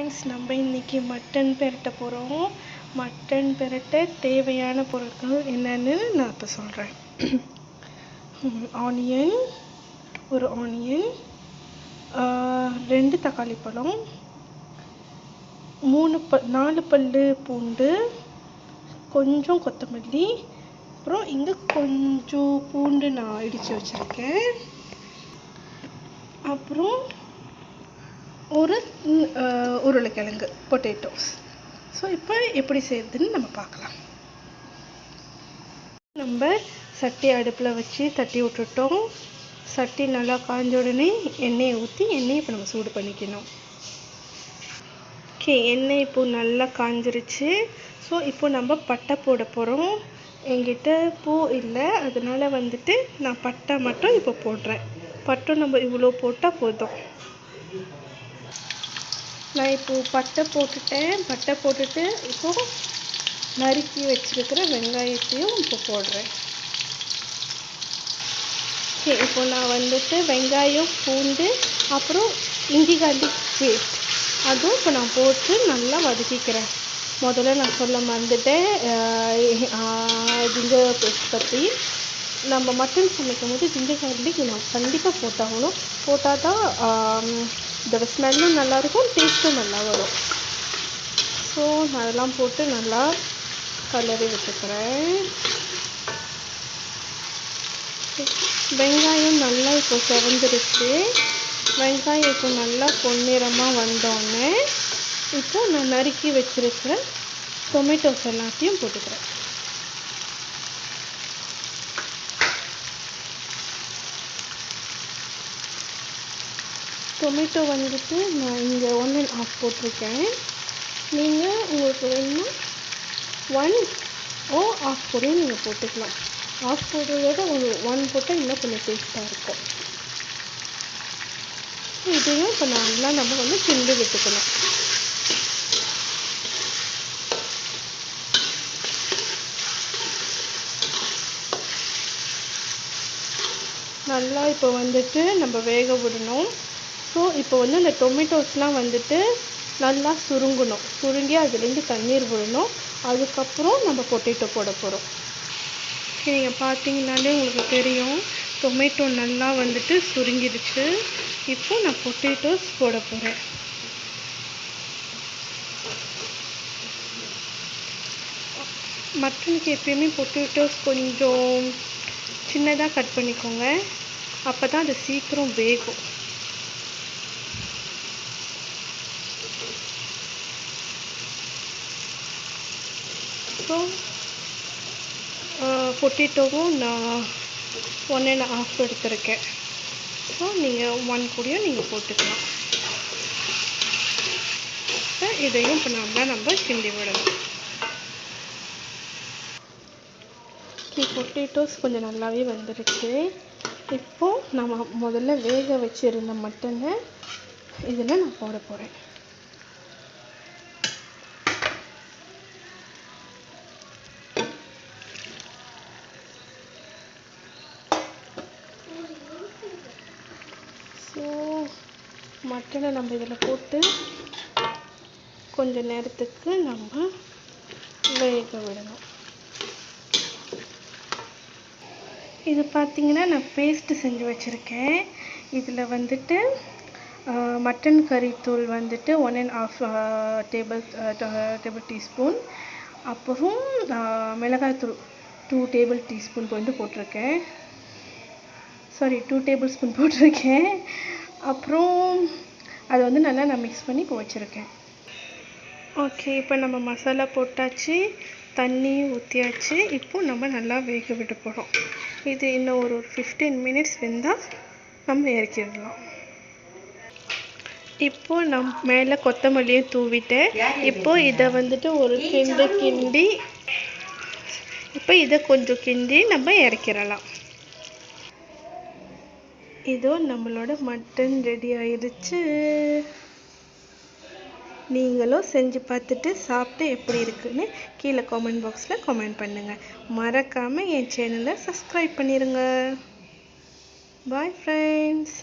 Friends, நம்ம இன்றைக்கி mutton பெரட்ட போகிறோம். மட்டன் பெரட்ட தேவையான பொருட்கள் என்னென்னு நான் இப்போ சொல்கிறேன். ஒரு ஆனியன், 2 தக்காளி பழம், 4 பல்லு பூண்டு, கொஞ்சம் கொத்தமல்லி, அப்புறம் இங்கே கொஞ்சம் பூண்டு நான் இடித்து வச்சுருக்கேன். அப்புறம் ஒரு உருளைக்கிழங்கு பொட்டேட்டோஸ். ஸோ இப்போ எப்படி செய்யறதுன்னு நம்ம பார்க்கலாம். நம்ம சட்டி அடுப்பில் வச்சு தட்டி விட்டுட்டோம். சட்டி நல்லா காஞ்ச உடனே எண்ணெயை ஊற்றி எண்ணெயை இப்போ நம்ம சூடு பண்ணிக்கணும். ஓகே, எண்ணெய் இப்போ நல்லா காஞ்சிருச்சு. ஸோ இப்போ நம்ம பட்டை போட போகிறோம். என்கிட்ட பூ இல்லை, அதனால நான் பட்டை மட்டும் இப்போ போடுறேன். பட்டை நம்ம இவ்வளோ போட்டால் போதும். நான் இப்போது பட்டை போட்டுட்டு இப்போது நறுக்கி வச்சுருக்கிற வெங்காயத்தையும் இப்போ போடுறேன். ஓகே, இப்போ நான் வெங்காயம், பூண்டு, அப்புறம் இஞ்சி கார்லிக் பேஸ்ட் அதுவும் இப்போ நான் போட்டு நல்லா வதக்கிக்கிறேன். முதல்ல நான் சொல்ல மறந்துட்டேன் ஜிஞ்சர் பேஸ்ட் பற்றி. நம்ம மட்டன் சமைக்கும் போது ஜிஞ்சர் கார்லிக் நான் கண்டிப்பாக போட்டால் தான் இதோட ஸ்மெல்லும் நல்லாயிருக்கும், டேஸ்ட்டும் நல்லா வரும். ஸோ நான் அதெல்லாம் போட்டு நல்லா கலரி வச்சுக்கிறேன். வெங்காயம் நல்லா இப்போ செவந்துருச்சு. வெங்காயம் இப்போ நல்லா பொன்னிறமாக வந்தோடனே இப்போ நான் நறுக்கி வச்சுருக்கிற டொமேட்டோஸ் எல்லாத்தையும் போட்டுக்கிறேன். டொமேட்டோ நான் இங்கே 1.5 போட்டிருக்கேன். நீங்கள் உங்களுக்கு வேணும்னா 1.5 பொடியும் நீங்கள் போட்டுக்கலாம். 1/2 போடுறதோட 1 போட்டால் இன்னும் கொஞ்சம் டேஸ்ட்டாக இருக்கும். இதையும் இப்போ நல்லா நம்ம கிண்டி விட்டுக்கணும். நல்லா இப்போ நம்ம வேக விடணும். ஸோ இப்போ அந்த டொமேட்டோஸ்லாம் நல்லா சுருங்கி அதுலேருந்து தண்ணீர் விடணும். அதுக்கப்புறம் நம்ம பொட்டேட்டோ போட போகிறோம். நீங்கள் பார்த்தீங்கன்னாலே உங்களுக்கு தெரியும், டொமேட்டோ நல்லா சுருங்கிடுச்சு. இப்போ நான் பொட்டேட்டோஸ் போட போகிறேன். மட்டனுக்கு எப்பயுமே பொட்டேட்டோஸ் கொஞ்சம் சின்னதாக கட் பண்ணிக்கோங்க, அப்போ தான் அது சீக்கிரம் வேகும். ஸோ பொட்டேட்டோவும் நான் 1.5 எடுத்திருக்கேன். ஸோ நீங்கள் 1 கூடயும் நீங்கள் போட்டுக்கலாம். இதையும் இப்போ நம்ம கிண்டி விடணும். பொட்டேட்டோஸ் கொஞ்சம் நல்லாவே வந்துடுச்சு. இப்போது நம்ம முதல்ல வேக வச்சுருந்த மட்டனை இதில் நான் போட போகிறேன். ஸோ மட்டனை நம்ம இதில் போட்டு கொஞ்ச நேரத்துக்கு நம்ம வேக விடணும். இது பார்த்திங்கன்னா நான் பேஸ்ட்டு செஞ்சு வச்சுருக்கேன். இதில் மட்டன் கறித்தூள் 1.5 டேபிள் டீஸ்பூன், அப்புறம் மிளகாய்த்தூள் 2 டேபிள் டீஸ்பூன் போட்டிருக்கேன். 2 டேபிள் ஸ்பூன் போட்டிருக்கேன். அப்புறம் அதை நல்லா நான் மிக்ஸ் பண்ணி இப்போ வச்சுருக்கேன். ஓகே, இப்போ நம்ம மசாலா போட்டாச்சு, தண்ணி ஊற்றியாச்சு. இப்போ நம்ம நல்லா வேக விட போகிறோம். இது இன்னும் ஒரு 15 மினிட்ஸ் வெந்தால் நம்ம இறக்கிடலாம். இப்போது நான் மேலே கொத்தமல்லியும் தூவிட்டேன். இப்போது இதை ஒரு கிண்டி இப்போ இதை கொஞ்சம் கிண்டி நம்ம இறக்கிடலாம். இதோ நம்மளோட மட்டன் ரெடி ஆயிடுச்சு. நீங்களும் செஞ்சு பார்த்துட்டு சாப்பிட்டு எப்படி இருக்குன்னு கீழே கமெண்ட் பாக்ஸில் கமெண்ட் பண்ணுங்கள். மறக்காமல் என் சேனலை சப்ஸ்கிரைப் பண்ணிடுங்க. Bye friends.